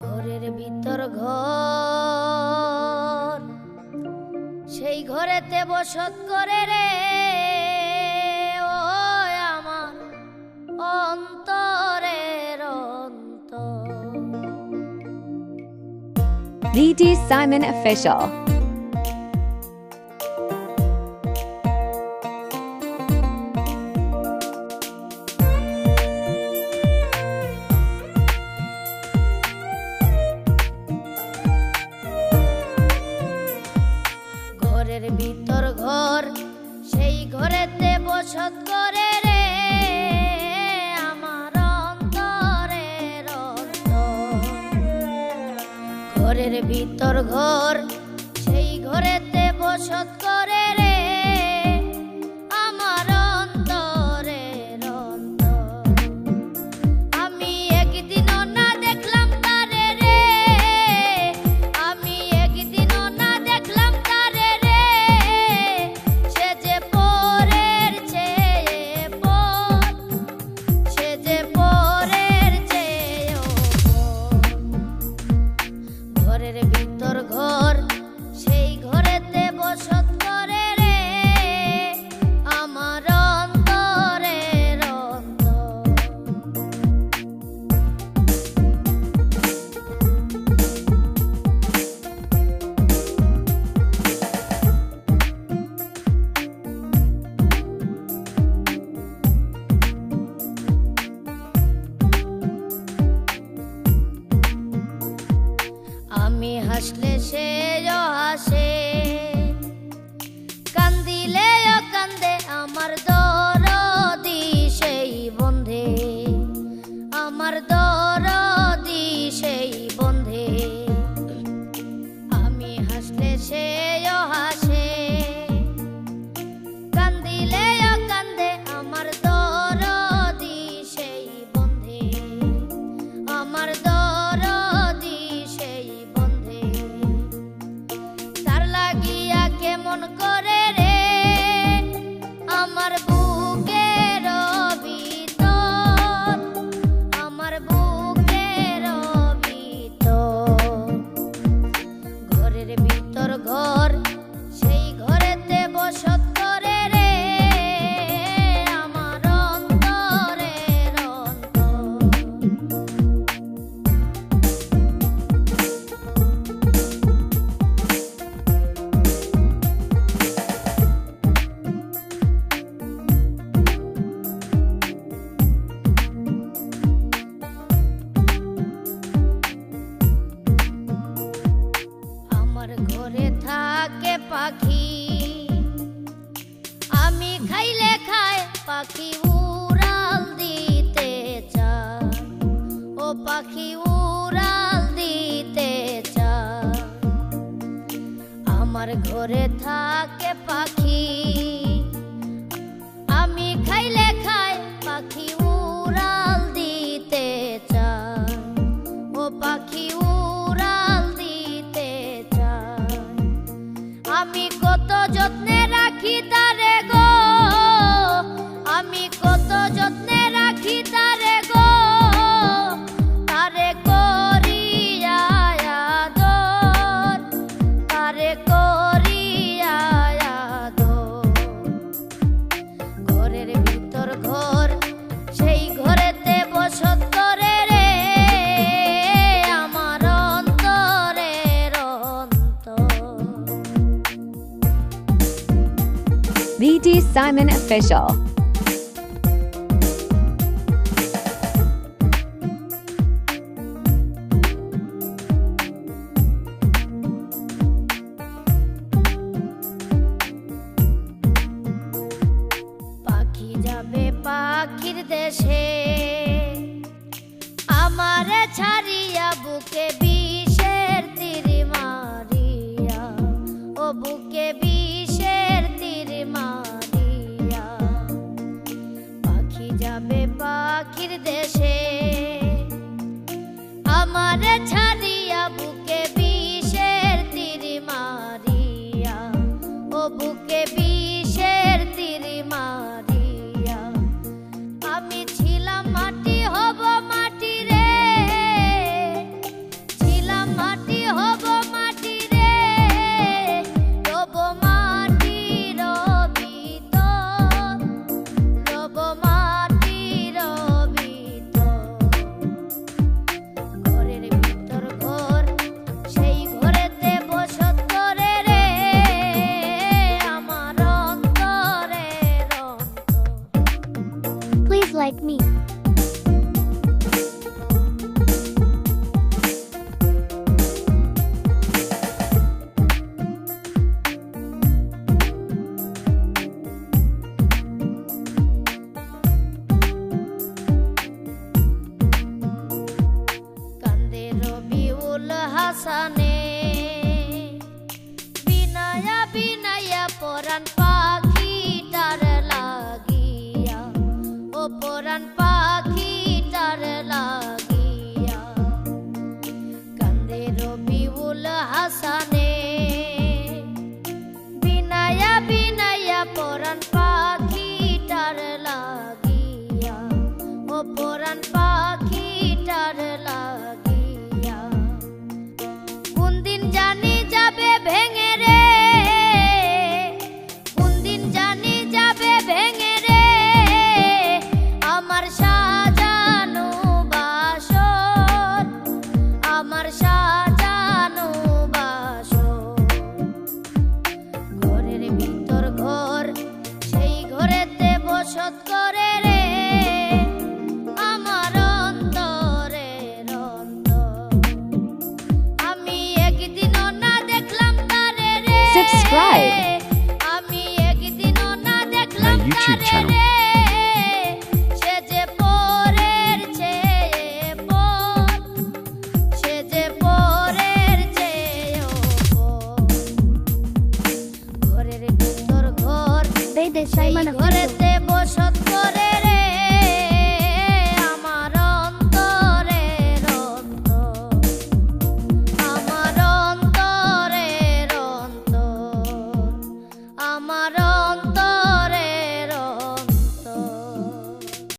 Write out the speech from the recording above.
ঘরের ভিতর ঘর, সেই ঘরেতে বসত করে রে ও আমার অন্তরের অন্তর। VD Simon Official. ঘরের ভিতর ঘর, সেই ঘরেতে বসত করে রে আমার অন্তরের অন্তর। ঘরের ভিতর ঘর, সেই ঘরেতে বসত করে রে আমার অন্তরের অন্তর। আমি একদিনও না দেখলাম তারে রে, আমি একদিনও না দেখলাম তারে রে, সে যে পরের চেয়ে পর, সে যে পরের চেয়েও পর। ঘরের ভিতর ঘর, সেই ঘরেতে বসত করে রে আমার অন্তরের অন্তর। আমি হাসলে সেও হাসে, কান্দিলেও কান্দে আমার দরদি সেই বন্ধে, আমার দরদি সেই বন্ধে। আমি হাসলে সেও হাসে, কান্দিলেও কান্দে আমার দরদি সেই বন্ধে, আমার দরদি সেই বন্ধে। তার লাগিয়া কেমন করে রে আমার বুকের ভিতর, আমার বুকের ভিতর। ঘরের ভিতর ঘর, সেই ঘরেতে বসত করে রে আমার অন্তরের অন্তর। আমার ঘরে থাকে পাখি, আমি খাইলে খায় পাখি উড়াল দিতে চায়, ও পাখি উড়াল দিতে চায়। আমার ঘরে থাকে পাখি, আমি খাইলে খায় পাখি উড়াল দিতে চায়, ও পাখি উড়াল দিতে চায়। আমি কত যত্নে রাখি তারে গো, আমি কত যত্নে রাখি তারে গো, তারে করিয়া আদর, তারে করিয়া আদর। ঘরের ভিতর ঘর, সেই ঘরেতে বসত করে রে আমার অন্তরের অন্তর। VD Simon Official. পাখি যাবে পাখির দেশে, আমারে ছাড়িয়া বুকে বিষের তীর মারিয়া, ও বুকে বিষের তীর মারিয়া। পাখি যাবে পাখির দেশে, আমারে ছাড়িয়া বুকে বিষের তীর মারিয়া, ও বুকে বিষের তীর মারিয়া। আমি ছিলাম মাটি হব মাটি রে, রবিউল হাসানে বিনায়া বিনায়া পরাণ পাখিটার লাগিয়া ও পরাণ পাখিটার লাগিয়া কান্দে রবিউল হাসানে বিনায়া বিনায়া পরাণ পাখিটার লাগিয়া ও পরাণ পাখিটার লাগিয়া কোন দিন জানি যাবে ভেঙে রে কোন দিন জানি যাবে ভেঙে রে আমার সাজানো বাসর আমার সাজানো বাসর ঘরের ভিতর ঘর সেই ঘরেতে বসত করে রে আমার অন্তরের অন্তর আমি একদিনও না দেখলাম তারে রে Subscribe. আমি একদিনও না দেখলাম My YouTube তারে channel. রে সে যে পরের চেয়ে পর সে যে পরের চেয়েও পর ঘরের ভিতর ঘর They সেই Simon ঘরেতে